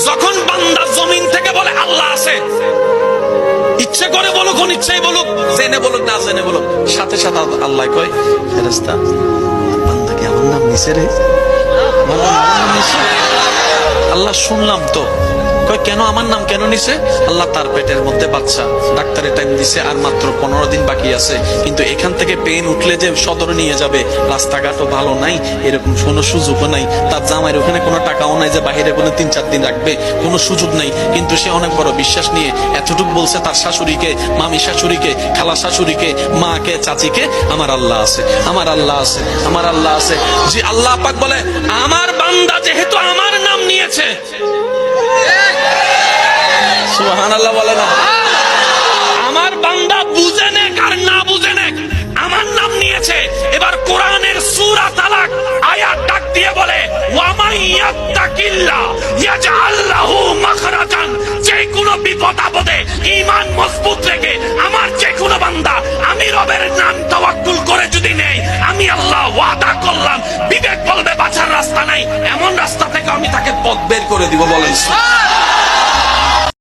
যখন বান্দা জমিন থেকে বলে আল্লাহ আছে, ইচ্ছে করে বলুক, অনিচ্ছাই বলুক, জেনে বলুক না জেনে বলুক, সাথে সাথে আল্লাহ কয় ফেরেশতা বান্দা কি আমার নাম নিছে রে, আমার নাম নিছে। আল্লাহ শুনলাম তো। কয় কেন আমার নাম কেন নিছে? আল্লাহ তার পেটের মধ্যে বাচ্চা, ডাক্তারের টাইম দিছে আর মাত্র 15 দিন বাকি আছে, কিন্তু এখান থেকে পেন উঠলে যে সদরে নিয়ে যাবে, রাস্তাঘাটও ভালো নাই, এরকম কোনো সুযোগও নাই, তার জামাইয়ের ওখানে কোনো টাকাও নাই যে বাহিরে কোনো 3-4 দিন রাখবে, কোনো সুযোগ নাই, কিন্তু সে অনেক বড় বিশ্বাস নিয়ে এতটুকু বলছে তার শাশুড়িকে, মামি শাশুড়িকে, খালা শাশুড়িকে, মাকে, চাচিকে, আমার আল্লাহ আছে, আমার আল্লাহ আছে, আমার আল্লাহ আছে। যে আল্লাহ পাক বলে আমার বান্দা যেহেতু আমার নাম নিয়েছে, সুবহানাল্লাহ বলে না, আমার বান্দা বুঝে নেক আর না বুঝে নেক, আমার নাম নিয়েছে। এবার কোরআনের সূরা তালাক আয়াত ডাক দিয়ে বলে ওয়া মান ইয়াত্তাকিল্লাহ ইয়াজআল লাহু মাখরাজান, যে কোনো বিপদ আপদে ঈমান মজবুত রেখে আমার যে কোনো বান্দা আমি রবের নাম তাওয়াক্কুল করে যদি নেই, আমি আল্লাহ ওয়াদা করলাম বিবেক বলবে বাঁচার রাস্তা নাই, এমন রাস্তা থেকে আমি তাকে পথ বের করে দিব। বলেন